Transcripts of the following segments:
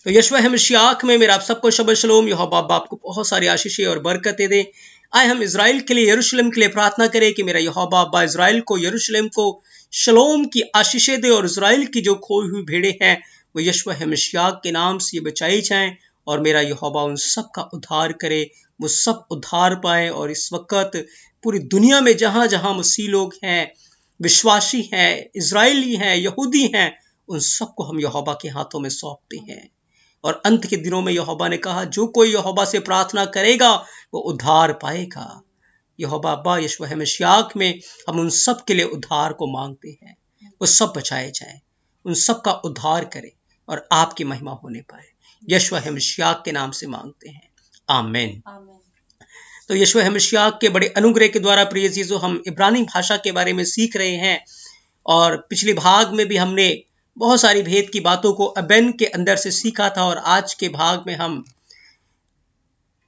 तो यशवा हमेशियाक में मेरा आप सबको शबा शलोम। यहोवा बाप को बहुत सारी आशीषें और बरकतें दे। आए हम इजराइल के लिए, यरूशलेम के लिए प्रार्थना करें कि मेरा यहोवा अब्बा इजराइल को, यरूशलेम को शलोम की आशीषें दे और इजराइल की जो खोई हुई भेड़ें हैं वो यशवा हमेशियाक के नाम से बचाई जाएं और मेरा यहोवा उन सब का उद्धार करे, वो सब उद्धार पाए। और इस वक्त पूरी दुनिया में जहां जहां मसीह लोग हैं, विश्वासी हैं, इजरायली हैं, यहूदी हैं, उन सबको हम यहोवा के हाथों में सौंपते हैं। और अंत के दिनों में यहोवा ने कहा, जो कोई यहोवा से प्रार्थना करेगा वो उद्धार पाएगा। यहोवा अब्बा यशवा हमेशियाक में हम उन सब के लिए उद्धार को मांगते हैं, वो सब बचाए जाएं, उन सब का उद्धार करें और आपकी महिमा होने पाए। यशवा हमेशियाक के नाम से मांगते हैं, आमीन। तो यशवा हमेशियाक के बड़े अनुग्रह के द्वारा प्रिय अजीजों, हम इब्रानी भाषा के बारे में सीख रहे हैं और पिछले भाग में भी हमने बहुत सारी भेद की बातों को अबेन के अंदर से सीखा था और आज के भाग में हम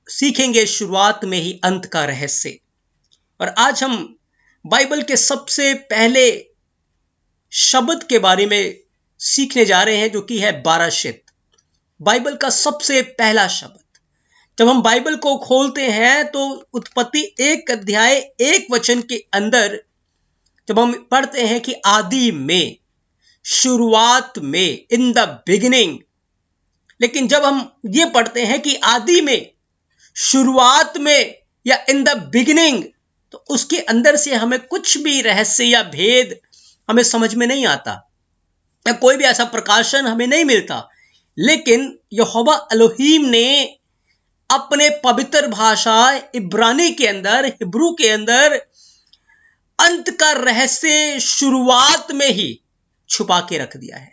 सीखेंगे शुरुआत में ही अंत का रहस्य। और आज हम बाइबल के सबसे पहले शब्द के बारे में सीखने जा रहे हैं जो कि है बाराशित। बाइबल का सबसे पहला शब्द। जब हम बाइबल को खोलते हैं तो उत्पत्ति 1 अध्याय 1 वचन के अंदर जब हम पढ़ते हैं कि आदि में, शुरुआत में, इन द बिगिनिंग, लेकिन जब हम ये पढ़ते हैं कि आदि में, शुरुआत में या इन द बिगिनिंग, तो उसके अंदर से हमें कुछ भी रहस्य या भेद हमें समझ में नहीं आता या कोई भी ऐसा प्रकाशन हमें नहीं मिलता। लेकिन यहोवा एलोहीम ने अपने पवित्र भाषा इब्रानी के अंदर, हिब्रू के अंदर अंत का रहस्य शुरुआत में ही छुपा के रख दिया है।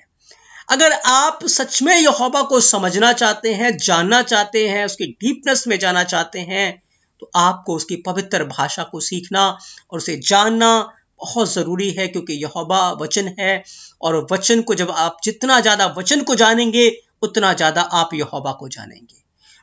अगर आप सच में यहोवा को समझना चाहते हैं, जानना चाहते हैं, उसकी डीपनेस में जाना चाहते हैं, तो आपको उसकी पवित्र भाषा को सीखना और उसे जानना बहुत जरूरी है, क्योंकि यहोवा वचन है और वचन को जब आप जितना ज्यादा वचन को जानेंगे उतना ज्यादा आप यहोवा को जानेंगे।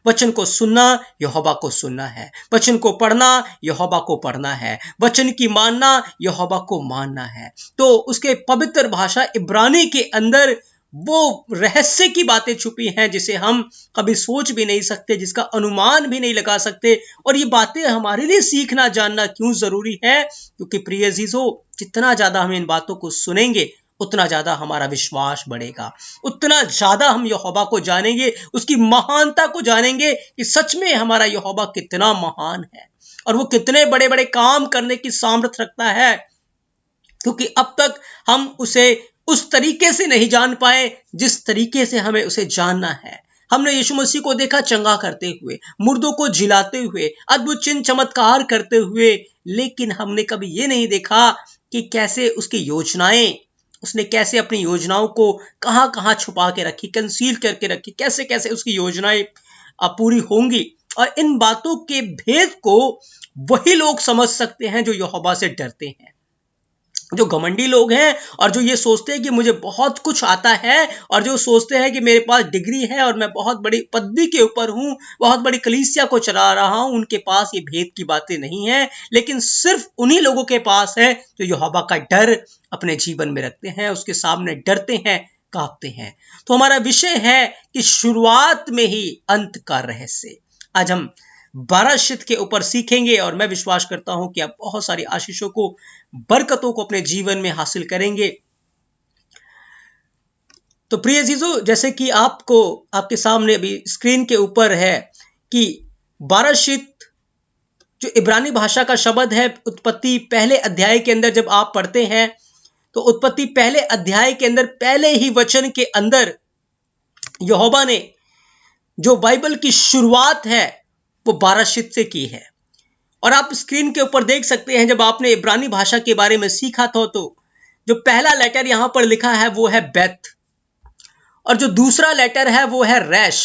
वचन को सुनना यहोवा को सुनना है, वचन को पढ़ना यहोवा को पढ़ना है, वचन की मानना यहोवा को मानना है। तो उसके पवित्र भाषा इब्रानी के अंदर वो रहस्य की बातें छुपी हैं जिसे हम कभी सोच भी नहीं सकते, जिसका अनुमान भी नहीं लगा सकते। और ये बातें हमारे लिए सीखना जानना क्यों जरूरी है? क्योंकि प्रिय अजीजों, जितना ज्यादा हम इन बातों को सुनेंगे उतना ज्यादा हमारा विश्वास बढ़ेगा, उतना ज्यादा हम यहोवा को जानेंगे, उसकी महानता को जानेंगे कि सच में हमारा यहोवा कितना महान है और वो कितने बड़े बड़े काम करने की सामर्थ्य रखता है। क्योंकि अब तक हम उसे उस तरीके से नहीं जान पाए जिस तरीके से हमें उसे जानना है। हमने यीशु मसीह को देखा चंगा करते हुए, मुर्दों को जिलाते हुए, अद्भुत चिन्ह चमत्कार करते हुए, लेकिन हमने कभी ये नहीं देखा कि कैसे उसकी योजनाएं, उसने कैसे अपनी योजनाओं को कहां कहां छुपा के रखी, कंसील करके रखी, कैसे कैसे उसकी योजनाएं पूरी होंगी। और इन बातों के भेद को वही लोग समझ सकते हैं जो यहोवा से डरते हैं, जो घमंडी लोग हैं और जो ये सोचते हैं कि मुझे बहुत कुछ आता है, और जो सोचते हैं कि मेरे पास डिग्री है और मैं बहुत बड़ी पदवी के ऊपर हूं, बहुत बड़ी कलीसिया को चला रहा हूं। उनके पास ये भेद की बातें नहीं है, लेकिन सिर्फ उन्हीं लोगों के पास है जो यहोवा का डर अपने जीवन में रखते हैं, उसके सामने डरते हैं, कांपते हैं। तो हमारा विषय है कि शुरुआत में ही अंत का रहस्य। आज हम बाराशित के ऊपर सीखेंगे और मैं विश्वास करता हूं कि आप बहुत सारी आशीषों को, बरकतों को अपने जीवन में हासिल करेंगे। तो प्रिय अजीजों, जैसे कि आपको आपके सामने अभी स्क्रीन के ऊपर है कि बाराशित जो इब्रानी भाषा का शब्द है, उत्पत्ति पहले अध्याय के अंदर जब आप पढ़ते हैं तो उत्पत्ति पहले अध्याय के अंदर पहले ही वचन के अंदर यहोवा ने जो बाइबल की शुरुआत है वो बाराशित से की है। और आप स्क्रीन के ऊपर देख सकते हैं, जब आपने इब्रानी भाषा के बारे में सीखा था तो जो पहला लेटर यहां पर लिखा है वो है बेथ, और जो दूसरा लेटर है वो है रैश,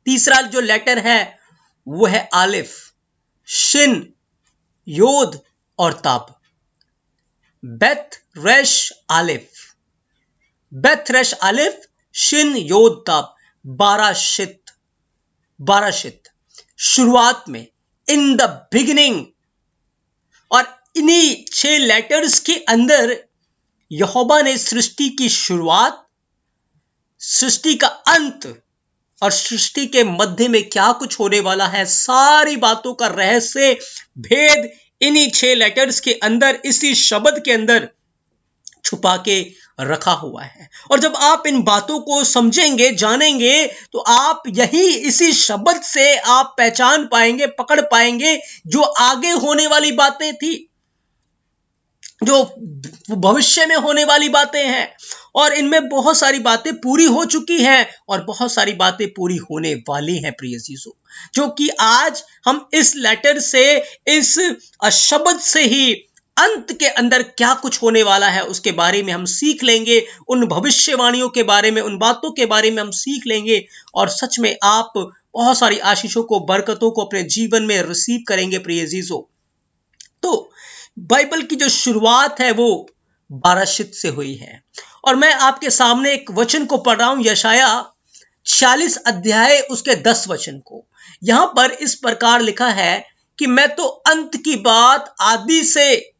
तीसरा जो लेटर है वो है आलिफ, शिन, योद और tav. Beth resh aleph, beth resh aleph, shin, yod, tav, Bereshit. बाराशित शुरुआत में, इन द बिगिनिंग। और इन्हीं 6 लेटर्स के अंदर यहोवा ने सृष्टि की शुरुआत, सृष्टि का अंत और सृष्टि के मध्य में क्या कुछ होने वाला है, सारी बातों का रहस्य भेद इन्हीं 6 लेटर्स के अंदर, इसी शब्द के अंदर छुपा के रखा हुआ है। और जब आप इन बातों को समझेंगे, जानेंगे, तो आप यही इसी शब्द से आप पहचान पाएंगे, पकड़ पाएंगे जो आगे होने वाली बातें थी, जो भविष्य में होने वाली बातें हैं। और इनमें बहुत सारी बातें पूरी हो चुकी हैं और बहुत सारी बातें पूरी होने वाली हैं प्रिय चीजों, जो कि आज हम इस लेटर से, इस शब्द से ही अंत के अंदर क्या कुछ होने वाला है उसके बारे में हम सीख लेंगे। उन भविष्यवाणियों के बारे में, उन बातों के बारे में हम सीख लेंगे और सच में आप बहुत सारी आशीषों को, बरकतों को अपने जीवन में रिसीव करेंगे प्रिय चीजों। तो बाइबल की जो शुरुआत है वो बाराशित से हुई है। और मैं आपके सामने एक वचन को पढ़ रहा हूं, यशाया 46 अध्याय उसके 10 वचन को। यहां पर इस प्रकार लिखा है कि मैं तो अंत की बात आदि से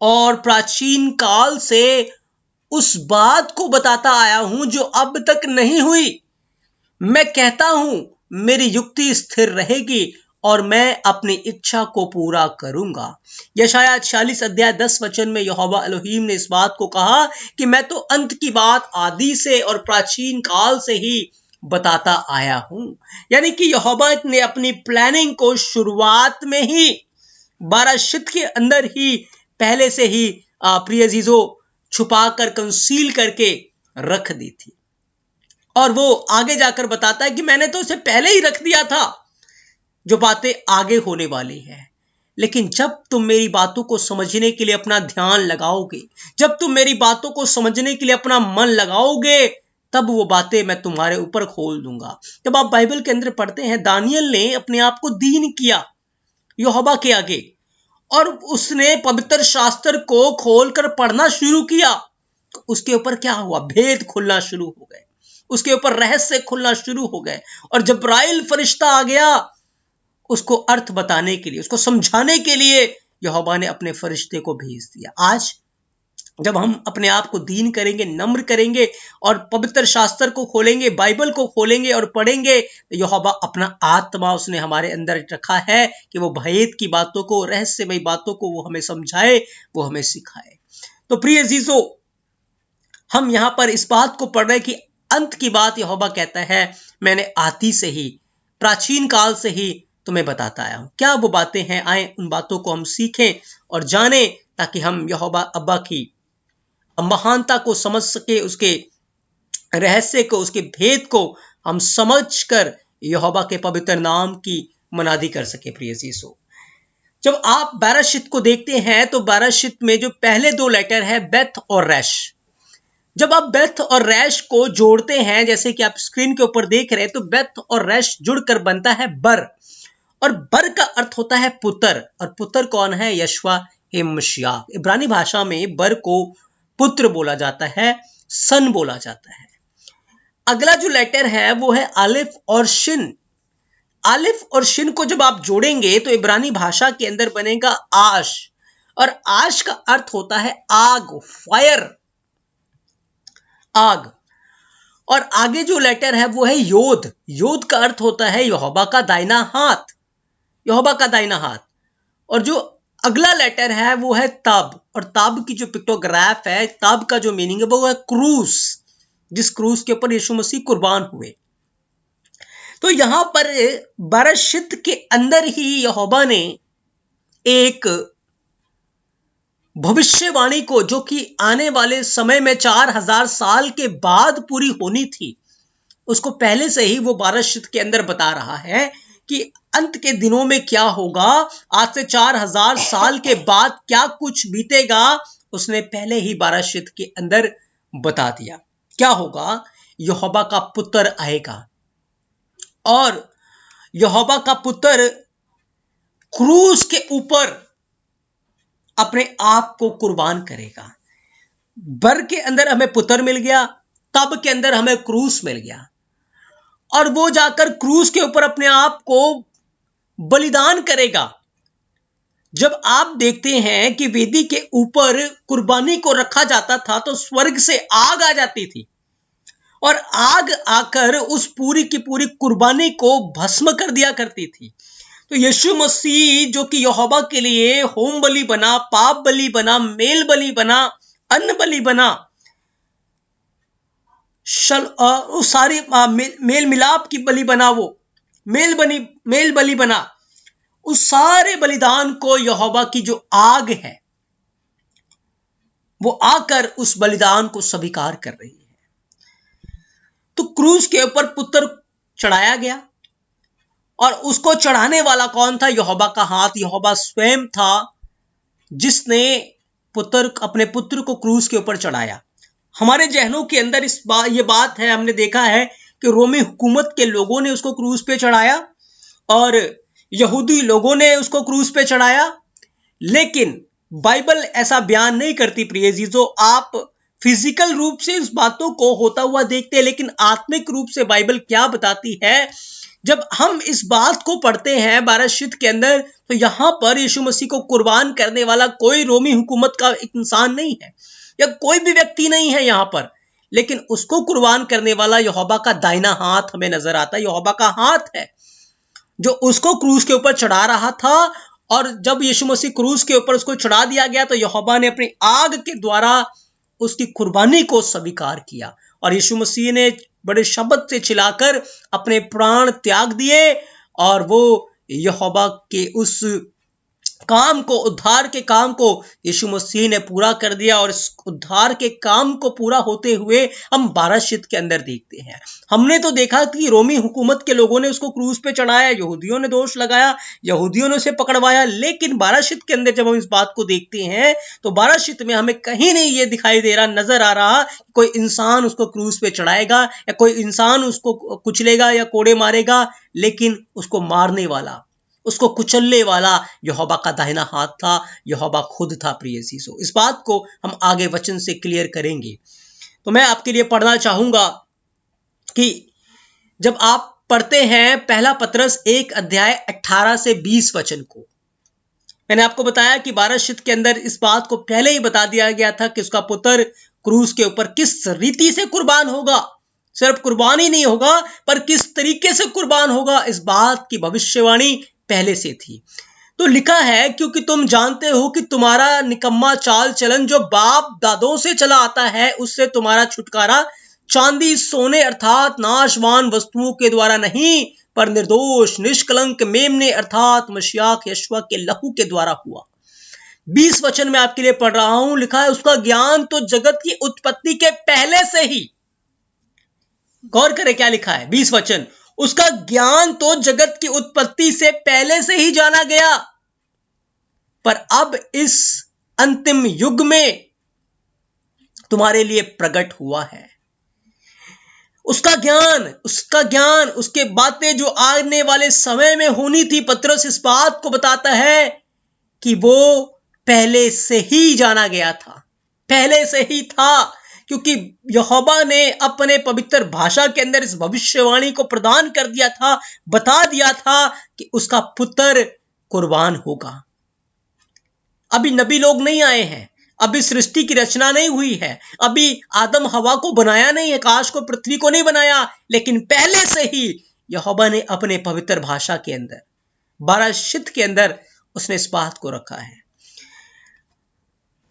और प्राचीन काल से उस बात को बताता आया हूं जो अब तक नहीं हुई। मैं कहता हूं मेरी युक्ति स्थिर रहेगी और मैं अपनी इच्छा को पूरा करूंगा। यशाया 46 अध्याय 10 वचन में यहोवा एलोहीम ने इस बात को कहा कि मैं तो अंत की बात आदि से और प्राचीन काल से ही बताता आया हूं। यानी कि यहोवा ने अपनी प्लानिंग को शुरुआत में ही बाराशित के अंदर ही पहले से ही प्रिय जीजो छुपा कर, कंसील करके रख दी थी। और वो आगे जाकर बताता है कि मैंने तो उसे पहले ही रख दिया था जो बातें आगे होने वाली है। लेकिन जब तुम मेरी बातों को समझने के लिए अपना ध्यान लगाओगे, जब तुम मेरी बातों को समझने के लिए अपना मन लगाओगे, तब वो बातें मैं तुम्हारे ऊपर खोल दूंगा। जब आप बाइबल के अंदर पढ़ते हैं, दानियल ने अपने आप को दीन किया यहोवा के आगे और उसने पवित्र शास्त्र को खोलकर पढ़ना शुरू किया। उसके ऊपर क्या हुआ? भेद खुलना शुरू हो गए, उसके ऊपर रहस्य खुलना शुरू हो गए। और जब्राइल फरिश्ता आ गया उसको अर्थ बताने के लिए, उसको समझाने के लिए यहोवा ने अपने फरिश्ते को भेज दिया। आज जब हम अपने आप को दीन करेंगे, नम्र करेंगे और पवित्र शास्त्र को खोलेंगे, बाइबल को खोलेंगे और पढ़ेंगे, तो यहोवा अपना आत्मा उसने हमारे अंदर रखा है कि वो भेद की बातों को, रहस्यमय बातों को वो हमें समझाए, वो हमें सिखाए। तो प्रिय अजीजों, हम यहां पर इस बात को पढ़ रहे हैं कि अंत की बात यहोवा कहता है मैंने आदि से ही, प्राचीन काल से ही तुम्हें बताता आया हूं। क्या वो बातें हैं? आए उन बातों को हम सीखें और जानें, ताकि हम यहोवा अब्बा की महानता को समझ सके, उसके रहस्य को, उसके भेद को हम समझकर यहोवा के पवित्र नाम की मनादी कर सके। प्रिय चीजों, जब आप बाराशित को देखते हैं तो बाराशित में जो पहले 2 लेटर है बेथ और रैश, जब आप बेथ और रैश को जोड़ते हैं, जैसे कि आप स्क्रीन के ऊपर देख रहे हैं, तो बेथ और रैश जुड़कर बनता है बर। और बर का अर्थ होता है पुत्र, और पुत्र कौन है? यशवा मसीह। इब्रानी भाषा में बर को पुत्र बोला जाता है, सन बोला जाता है। अगला जो लेटर है वो है अलिफ और शिन। अलिफ और शिन को जब आप जोड़ेंगे तो इब्रानी भाषा के अंदर बनेगा आश, और आश का अर्थ होता है आग, फायर, आग। और आगे जो लेटर है वो है योद। योद का अर्थ होता है यहोवा का दाहिना हाथ, यहोवा का दाहिना हाथ। और जो अगला लेटर है वो है तब, और तब की जो पिक्टोग्राफ है, तब का जो मीनिंग है वो है क्रूस, जिस क्रूस के ऊपर यीशु मसीह कुर्बान हुए। तो यहां पर बाराशित के अंदर ही यहोवा ने एक भविष्यवाणी को, जो कि आने वाले समय में 4000 साल के बाद पूरी होनी थी, उसको पहले से ही वो बाराशित के अंदर बता रहा है कि अंत के दिनों में क्या होगा, आज से 4000 साल के बाद क्या कुछ बीतेगा, उसने पहले ही बाराशित के अंदर बता दिया। क्या होगा? यहोवा का पुत्र आएगा और यहोवा का पुत्र क्रूस के ऊपर अपने आप को कुर्बान करेगा। बर के अंदर हमें पुत्र मिल गया, तब के अंदर हमें क्रूस मिल गया, और वो जाकर क्रूस के ऊपर अपने आप को बलिदान करेगा। जब आप देखते हैं कि वेदी के ऊपर कुर्बानी को रखा जाता था तो स्वर्ग से आग आ जाती थी, और आग आकर उस पूरी की पूरी कुर्बानी को भस्म कर दिया करती थी। तो यीशु मसीह जो कि यहोवा के लिए होम बलि बना, पाप बलि बना, मेल बलि बना, अन्न बलि बना, उस सारी मेल मिलाप की बलि बना, वो मेल बलि बना, उस सारे बलिदान को यहोवा की जो आग है वो आकर उस बलिदान को स्वीकार कर रही है। तो क्रूस के ऊपर पुत्र चढ़ाया गया और उसको चढ़ाने वाला कौन था? यहोवा का हाथ, यहोवा स्वयं था जिसने अपने पुत्र को क्रूस के ऊपर चढ़ाया। हमारे जहनों के अंदर ये बात है, हमने देखा है कि रोमी हुकूमत के लोगों ने उसको क्रूस पे चढ़ाया और यहूदी लोगों ने उसको क्रूस पे चढ़ाया, लेकिन बाइबल ऐसा बयान नहीं करती। प्रिय जीजो, आप फिजिकल रूप से इस बातों को होता हुआ देखते हैं, लेकिन आत्मिक रूप से बाइबल क्या बताती है? जब हम इस बात को पढ़ते हैं 12 शीत के अंदर, तो यहां पर यीशु मसीह को कुर्बान करने वाला कोई रोमी हुकूमत का इंसान नहीं है या कोई भी व्यक्ति नहीं है यहां पर, लेकिन उसको कुर्बान करने वाला यहोवा का दाहिना हाथ हमें नजर आता है। यहोवा का हाथ है जो उसको क्रूस के ऊपर चढ़ा रहा था। और जब यीशु मसीह क्रूस के ऊपर उसको चढ़ा दिया गया तो यहोवा ने अपनी आग के द्वारा उसकी कुर्बानी को स्वीकार किया और यीशु मसीह ने बड़े शब्द से चिल्लाकर अपने प्राण त्याग दिए और वो यहोवा के उस काम को, उद्धार के काम को यीशु मसीह ने पूरा कर दिया। और इस उद्धार के काम को पूरा होते हुए हम 12 शीत के अंदर देखते हैं। हमने तो देखा कि रोमी हुकूमत के लोगों ने उसको क्रूस पे चढ़ाया, यहूदियों ने दोष लगाया, यहूदियों ने उसे पकड़वाया, लेकिन 12 शीत के अंदर जब हम इस बात को देखते हैं तो 12 शीत में हमें कहीं नहीं ये दिखाई दे रहा, नजर आ रहा कोई इंसान उसको क्रूस पे चढ़ाएगा या कोई इंसान उसको कुचलेगा या कोड़े मारेगा, लेकिन उसको मारने वाला, उसको कुचलने वाला यहोवा का दाहिना हाथ था, यहोवा खुद था। प्रिय जीसो, इस बात को हम आगे वचन से क्लियर करेंगे। तो मैं आपके लिए पढ़ना चाहूंगा कि जब आप पढ़ते हैं पहला पतरस 1 अध्याय 18 से 20 वचन को, मैंने आपको बताया कि 12 शीत के अंदर इस बात को पहले ही बता दिया गया था कि उसका पुत्र क्रूस के ऊपर किस रीति से कुर्बान होगा। सिर्फ कुर्बान ही नहीं होगा पर किस तरीके से कुर्बान होगा, इस बात की भविष्यवाणी पहले से थी। तो लिखा है, क्योंकि तुम जानते हो कि तुम्हारा निकम्मा चाल चलन जो बाप दादों से चला आता है, उससे तुम्हारा छुटकारा चांदी सोने अर्थात नाशवान वस्तुओं के द्वारा नहीं, पर निर्दोष निष्कलंक मेमने अर्थात मसीह यशवा के लहू के द्वारा हुआ। 20 वचन में आपके लिए पढ़ रहा हूं। लिखा है, उसका ज्ञान तो जगत की उत्पत्ति के पहले से ही, गौर करें क्या लिखा है 20 वचन, उसका ज्ञान तो जगत की उत्पत्ति से पहले से ही जाना गया, पर अब इस अंतिम युग में तुम्हारे लिए प्रकट हुआ है। उसका ज्ञान, उसके बातें जो आने वाले समय में होनी थी, पतरस इस बात को बताता है कि वो पहले से ही जाना गया था, पहले से ही था, क्योंकि यहोवा ने अपने पवित्र भाषा के अंदर इस भविष्यवाणी को प्रदान कर दिया था, बता दिया था कि उसका पुत्र कुर्बान होगा। अभी नबी लोग नहीं आए हैं, अभी सृष्टि की रचना नहीं हुई है, अभी आदम हवा को बनाया नहीं है, आकाश को पृथ्वी को नहीं बनाया, लेकिन पहले से ही यहोवा ने अपने पवित्र भाषा के अंदर 12 शीत के अंदर उसने इस बात को रखा है।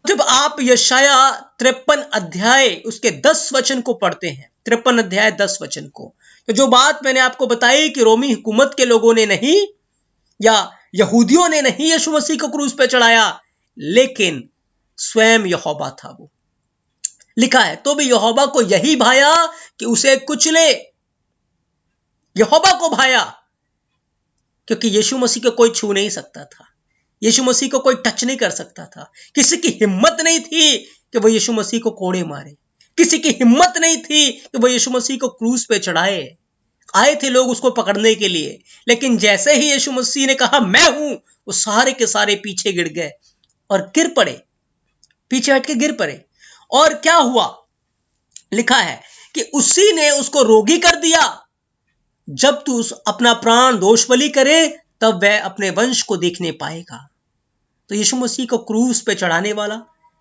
जब आप यशाया 53 अध्याय उसके 10 वचन को पढ़ते हैं, 53 अध्याय 10 वचन को, तो जो बात मैंने आपको बताई कि रोमी हुकूमत के लोगों ने नहीं या यहूदियों ने नहीं यीशु मसीह को क्रूस पे चढ़ाया, लेकिन स्वयं यहोवा था। वो लिखा है, तो भी यहोवा को यही भाया कि उसे कुचले। यहोवा को भाया क्योंकि यीशु मसीह को कोई छू नहीं सकता था, यीशु मसीह को कोई टच नहीं कर सकता था। किसी की हिम्मत नहीं थी कि वो यीशु मसीह को कोड़े मारे, किसी की हिम्मत नहीं थी कि वो यीशु मसीह को क्रूस पे चढ़ाए। आए थे लोग उसको पकड़ने के लिए, लेकिन जैसे ही यीशु मसीह ने कहा मैं हूं, वो सारे के सारे पीछे गिर गए और गिर पड़े, पीछे हट के गिर पड़े। और क्या हुआ? लिखा है कि उसी ने उसको रोगी कर दिया। जब तू अपना प्राण दोष बलि करे तब वह अपने वंश को देखने पाएगा। तो यीशु मसीह को क्रूस पे चढ़ाने वाला,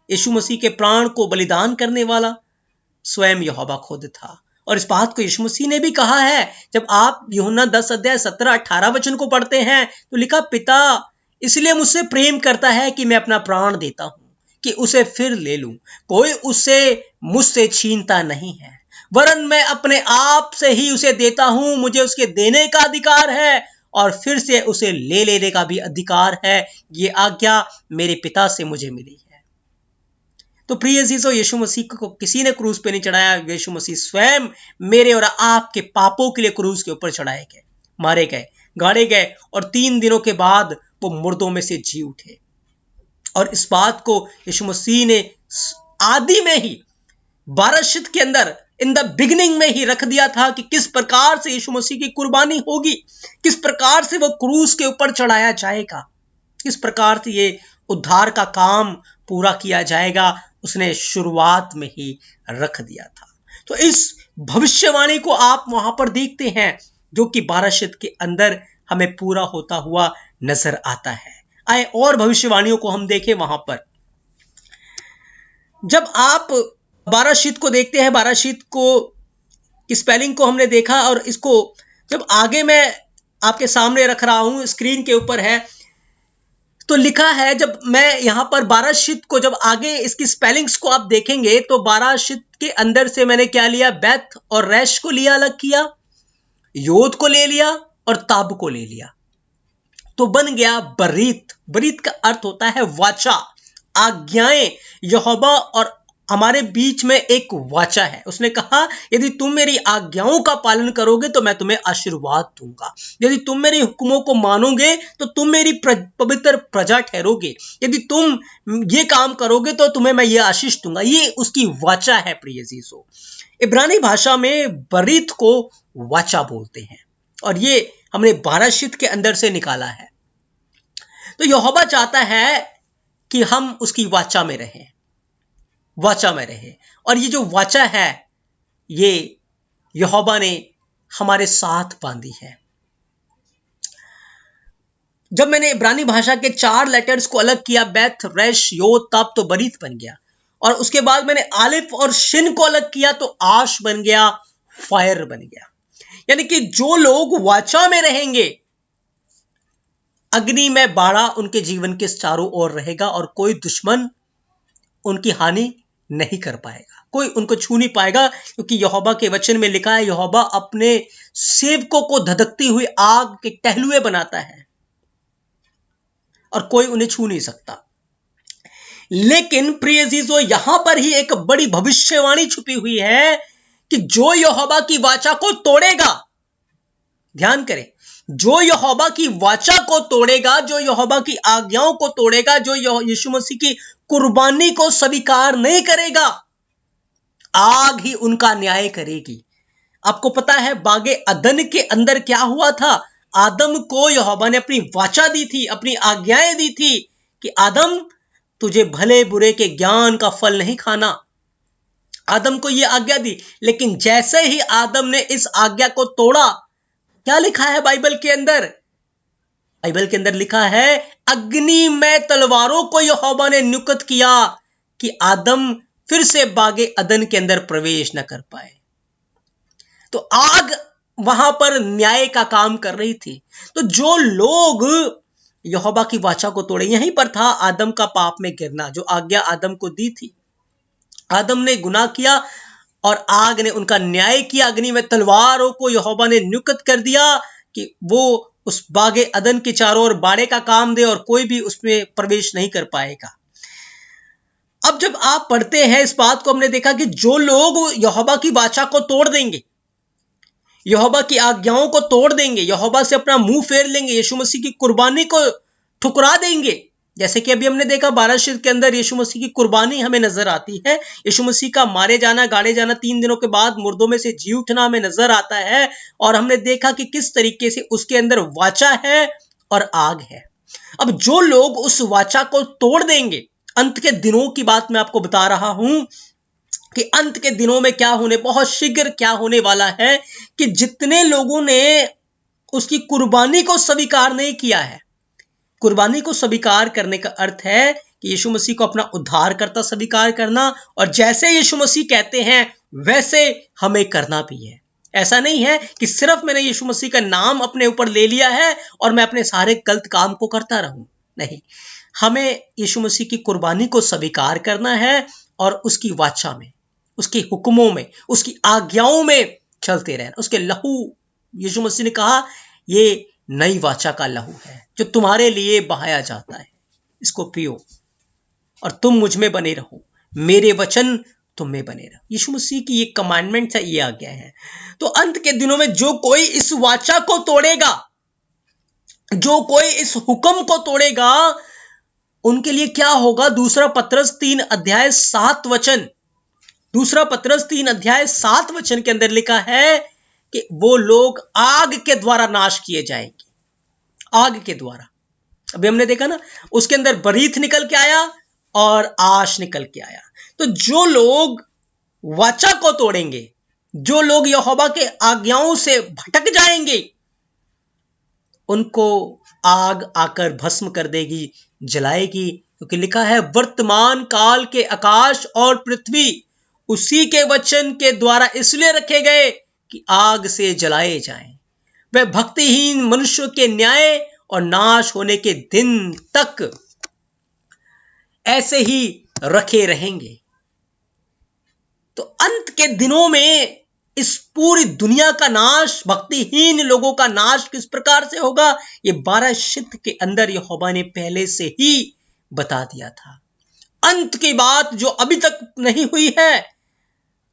यीशु मसीह के प्राण को बलिदान करने वाला स्वयं यहोवा खुद था। और इस बात को यीशु मसीह ने भी कहा है। जब आप यूहन्ना 10 अध्याय 17-18 वचन को पढ़ते हैं तो लिखा, पिता इसलिए मुझसे प्रेम करता है कि मैं अपना प्राण देता हूं कि उसे फिर ले लूं। कोई उसे मुझसे छीनता नहीं है, वरन मैं अपने आप से ही उसे देता हूं। मुझे उसके देने का अधिकार है और फिर से उसे ले लेने का भी अधिकार है। ये आज्ञा मेरे पिता से मुझे मिली है। तो प्रिय अजीजों, यीशु मसीह को किसी ने क्रूस पे नहीं चढ़ाया। यीशु मसीह स्वयं मेरे और आपके पापों के लिए क्रूस के ऊपर चढ़ाए गए, मारे गए, गाड़े गए और 3 दिनों के बाद वो मुर्दों में से जी उठे। और इस बात को यीशु मसीह ने आदि में ही, बाराशित के अंदर, इन द बिगिनिंग में ही रख दिया था कि किस प्रकार से यीशु मसीह की कुर्बानी होगी, किस प्रकार से वो क्रूस के ऊपर चढ़ाया जाएगा, किस प्रकार से ये उद्धार का काम पूरा किया जाएगा। उसने शुरुआत में ही रख दिया था। तो इस भविष्यवाणी को आप वहां पर देखते हैं जो कि बाराशित के अंदर हमें पूरा होता हुआ नजर आता है। आए और भविष्यवाणियों को हम देखें वहां पर। जब आप बाराशित को देखते हैं, बाराशित को की स्पेलिंग को हमने देखा, और इसको जब आगे मैं आपके सामने रख रहा हूं, स्क्रीन के ऊपर है, तो लिखा है, जब मैं यहां पर बाराशित को, जब आगे इसकी स्पेलिंग्स को आप देखेंगे तो बाराशित के अंदर से मैंने क्या लिया, बेथ और रैश को लिया, अलग किया, योद को ले लिया और ताब को ले लिया, तो बन गया बरीत। बरीत का अर्थ होता है वाचा, आज्ञाएं। यहोवा और हमारे बीच में एक वाचा है। उसने कहा, यदि तुम मेरी आज्ञाओं का पालन करोगे तो मैं तुम्हें आशीर्वाद दूंगा। यदि तुम मेरे हुक्मों को मानोगे तो तुम मेरी पवित्र प्रजा ठहरोगे। यदि तुम ये काम करोगे तो तुम्हें मैं ये आशीष दूंगा। ये उसकी वाचा है। प्रिय अजीजों, इब्रानी भाषा में बरीत को वाचा बोलते हैं और ये हमने बाराशित के अंदर से निकाला है। तो यहोवा चाहता है कि हम उसकी वाचा में रहें, वाचा में रहे। और ये जो वाचा है, ये यहोवा ने हमारे साथ बांधी है। जब मैंने इब्रानी भाषा के 4 लेटर्स को अलग किया, बेथ, रेश, योद, ताब, तो बरीत बन गया। और उसके बाद मैंने आलिफ और शिन को अलग किया तो आश बन गया, फायर बन गया। यानी कि जो लोग वाचा में रहेंगे, अग्नि में बाड़ा उनके जीवन के चारों ओर रहेगा और कोई दुश्मन उनकी हानि नहीं कर पाएगा, कोई उनको छू नहीं पाएगा, क्योंकि यहोवा के वचन में लिखा है, यहोवा अपने सेवकों को धधकती हुई आग के टहलुए बनाता है और कोई उन्हें छू नहीं सकता। लेकिन प्रिय अजीजों, यहां पर ही एक बड़ी भविष्यवाणी छुपी हुई है कि जो यहोवा की वाचा को तोड़ेगा, ध्यान करें, जो यहोवा की वाचा को तोड़ेगा, जो यहोवा की आज्ञाओं को तोड़ेगा, जो यीशु मसीह की कुर्बानी को स्वीकार नहीं करेगा, आग ही उनका न्याय करेगी। आपको पता है बागे अदन के अंदर क्या हुआ था? आदम को यहोवा ने अपनी वाचा दी थी, अपनी आज्ञाएं दी थी कि आदम, तुझे भले बुरे के ज्ञान का फल नहीं खाना। आदम को यह आज्ञा दी, लेकिन जैसे ही आदम ने इस आज्ञा को तोड़ा, क्या लिखा है बाइबल के अंदर? बाइबल के अंदर लिखा है, अग्नि में तलवारों को यहोवा ने नियुक्त किया कि आदम फिर से बागे अदन के अंदर प्रवेश न कर पाए। तो आग वहां पर न्याय का काम कर रही थी। तो जो लोग यहोवा की वाचा को तोड़े, यहीं पर था आदम का पाप में गिरना, जो आज्ञा आदम को दी थी। आदम ने गुनाह किया और आग ने उनका न्याय किया। अग्नि में तलवारों को यहोवा ने नियुक्त कर दिया कि वो उस बागे अदन के चारों ओर बाड़े का काम दे और कोई भी उसमें प्रवेश नहीं कर पाएगा। अब जब आप पढ़ते हैं इस बात को, हमने देखा कि जो लोग यहोवा की वाचा को तोड़ देंगे, यहोवा की आज्ञाओं को तोड़ देंगे, यहोवा से अपना मुंह फेर लेंगे, यीशु मसीह की कुर्बानी को ठुकरा देंगे, जैसे कि अभी हमने देखा बाराशित के अंदर यीशु मसीह की कुर्बानी हमें नजर आती है। यीशु मसीह का मारे जाना, गाड़े जाना, 3 दिनों के बाद मुर्दों में से जी उठना हमें नजर आता है। और हमने देखा कि किस तरीके से उसके अंदर वाचा है और आग है। अब जो लोग उस वाचा को तोड़ देंगे, अंत के दिनों की बात मैं आपको बता रहा हूं कि अंत के दिनों में क्या होने, बहुत शीघ्र क्या होने वाला है कि जितने लोगों ने उसकी कुर्बानी को स्वीकार नहीं किया है, कुर्बानी को स्वीकार करने का अर्थ है कि यीशु मसीह को अपना उद्धारकर्ता स्वीकार करना, और जैसे यीशु मसीह कहते हैं वैसे हमें करना भी है। ऐसा नहीं है कि सिर्फ मैंने यीशु मसीह का नाम अपने ऊपर ले लिया है और मैं अपने सारे गलत काम को करता रहूं। नहीं, हमें यीशु मसीह की कुर्बानी को स्वीकार करना है और उसकी वाचा में, उसके हुक्मों में, उसकी आज्ञाओं में चलते रहना। उसके लहू, यीशु मसीह ने कहा ये नई वाचा का लहू है जो तुम्हारे लिए बहाया जाता है, इसको पियो और तुम मुझ में बने रहो, मेरे वचन तुम में बने रहो। यीशु मसीह की ये कमांडमेंट है, ये आज्ञा है। तो अंत के दिनों में जो कोई इस वाचा को तोड़ेगा, जो कोई इस हुक्म को तोड़ेगा, उनके लिए क्या होगा? दूसरा पत्रस 3:7 दूसरा पत्रस 3:7 के अंदर लिखा है कि वो लोग आग के द्वारा नाश किए जाएंगे। आग के द्वारा, अभी हमने देखा ना, उसके अंदर बरीथ निकल के आया और आश निकल के आया। तो जो लोग वाचा को तोड़ेंगे, जो लोग यहोवा के आज्ञाओं से भटक जाएंगे, उनको आग आकर भस्म कर देगी, जलाएगी। क्योंकि लिखा है वर्तमान काल के आकाश और पृथ्वी उसी के वचन के द्वारा इसलिए रखे गए कि आग से जलाए जाएं। वे भक्तिहीन मनुष्य के न्याय और नाश होने के दिन तक ऐसे ही रखे रहेंगे। तो अंत के दिनों में इस पूरी दुनिया का नाश, भक्तिहीन लोगों का नाश किस प्रकार से होगा, ये 12 शित्त के अंदर यहोवा ने पहले से ही बता दिया था। अंत की बात जो अभी तक नहीं हुई है,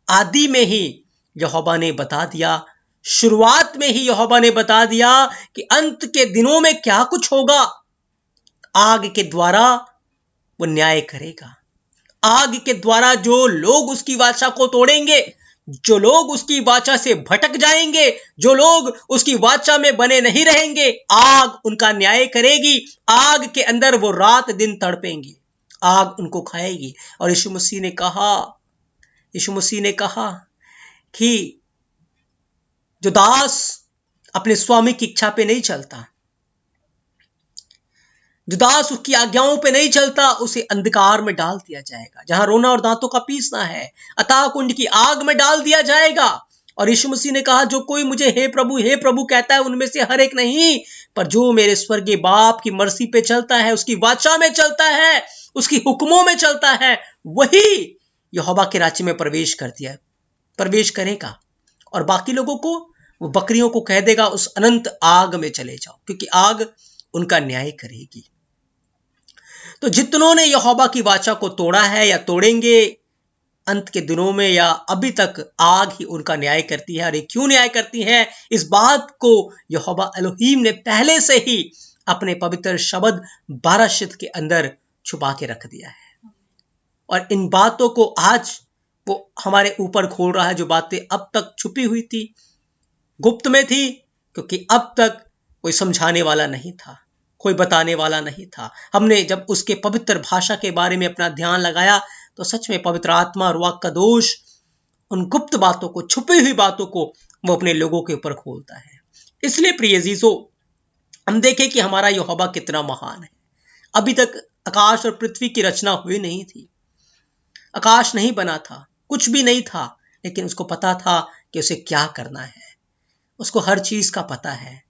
आदि में ही यहोवा ने बता दिया, शुरुआत में ही यहोवा ने बता दिया कि अंत के दिनों में क्या कुछ होगा। आग के द्वारा वो न्याय करेगा। आग के द्वारा जो लोग उसकी वाचा को तोड़ेंगे, जो लोग उसकी वाचा से भटक जाएंगे, जो लोग उसकी वाचा में बने नहीं रहेंगे, आग उनका न्याय करेगी। आग के अंदर वो रात दिन तड़पेंगे, आग उनको खाएगी। और यीशु मसीह ने कहा कि जो दास अपने स्वामी की इच्छा पे नहीं चलता, जो दास उसकी आज्ञाओं पे नहीं चलता, उसे अंधकार में डाल दिया जाएगा, जहां रोना और दांतों का पीसना है। अतः कुंड की आग में डाल दिया जाएगा। और यीशु मसीह ने कहा जो कोई मुझे हे प्रभु कहता है, उनमें से हर एक नहीं, पर जो मेरे स्वर्गीय बाप की मर्जी पे चलता है, उसकी वाचा में चलता है, उसकी हुक्मों में चलता है, वही यहोवा के राज्य में प्रवेश करेगा। और बाकी लोगों को, वो बकरियों को कह देगा उस अनंत आग में चले जाओ, क्योंकि आग उनका न्याय करेगी। तो जितनों ने यहोवा की वाचा को तोड़ा है या तोड़ेंगे, अंत के दिनों में या अभी तक आग ही उनका न्याय करती है। और ये क्यों न्याय करती है, इस बात को यहोवा एलोहीम ने पहले से ही अपने पवित्र शब्द 12 शित्त के अंदर छुपा के रख दिया है। और इन बातों को आज वो हमारे ऊपर खोल रहा है, जो बातें अब तक छुपी हुई थी, गुप्त में थी, क्योंकि अब तक कोई समझाने वाला नहीं था, कोई बताने वाला नहीं था। हमने जब उसके पवित्र भाषा के बारे में अपना ध्यान लगाया, तो सच में पवित्र आत्मा और वाक का दोष उन गुप्त बातों को, छुपी हुई बातों को वो अपने लोगों के ऊपर खोलता है। इसलिए प्रिय अजीजों, हम देखें कि हमारा यहोवा कितना महान है। अभी तक आकाश और पृथ्वी की रचना हुई नहीं थी, आकाश नहीं बना था, कुछ भी नहीं था, लेकिन उसको पता था कि उसे क्या करना है। उसको हर चीज का पता है।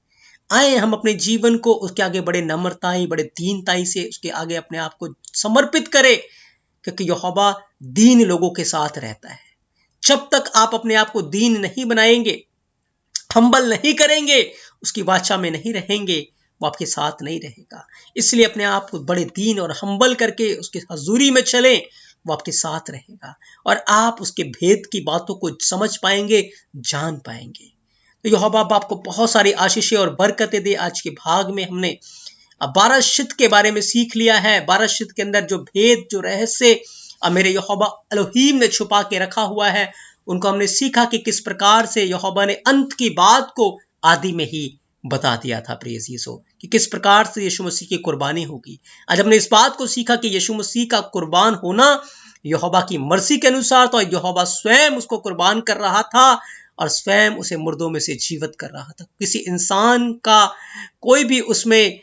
आए हम अपने जीवन को उसके आगे बड़े नम्रताई, बड़े दीनताई से उसके आगे अपने आप को समर्पित करें, क्योंकि यहोवा दीन लोगों के साथ रहता है। जब तक आप अपने आप को दीन नहीं बनाएंगे, हम्बल नहीं करेंगे, उसकी वाचा में नहीं रहेंगे, वो आपके साथ नहीं रहेगा। इसलिए अपने आप को बड़े दीन और हम्बल करके उसके हजूरी में चलें, वो आपके साथ रहेगा और आप उसके भेद की बातों को समझ पाएंगे, जान पाएंगे। तो यहोवा आपको बहुत सारी आशीषें और बरकतें दे। आज के भाग में हमने 12 शित्त के बारे में सीख लिया है। 12 शित्त के अंदर जो भेद, जो रहस्य मेरे यहोवा एलोहीम ने छुपा के रखा हुआ है, उनको हमने सीखा कि किस प्रकार से यहोवा ने अंत की बात को आदि में ही बता दिया था। प्रिय अजीजों, कि किस प्रकार से यीशु मसीह की कुर्बानी होगी। आज हमने इस बात को सीखा कि यीशु मसीह का कुर्बान होना यहोवा की मर्जी के अनुसार था। यहोवा स्वयं उसको कुर्बान कर रहा था और स्वयं उसे मुर्दों में से जीवित कर रहा था। किसी इंसान का कोई भी उसमें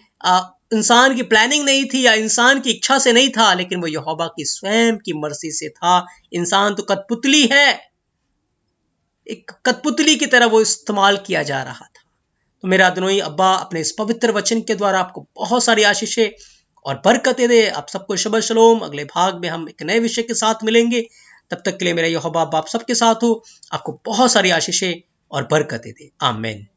इंसान की प्लानिंग नहीं थी या इंसान की इच्छा से नहीं था, लेकिन वो यहोवा की स्वयं की मर्जी से था। इंसान तो कठपुतली है, एक कठपुतली की तरह वो इस्तेमाल किया जा रहा था। तो मेरा अदनोई अब्बा अपने इस पवित्र वचन के द्वारा आपको बहुत सारी आशीषें और बरकतें दे। आप सबको शबद शलोम। अगले भाग में हम एक नए विषय के साथ मिलेंगे। तब तक के लिए मेरा यहोवा अब्बा आप सबके साथ हो, आपको बहुत सारी आशीषें और बरकतें दे। आमीन।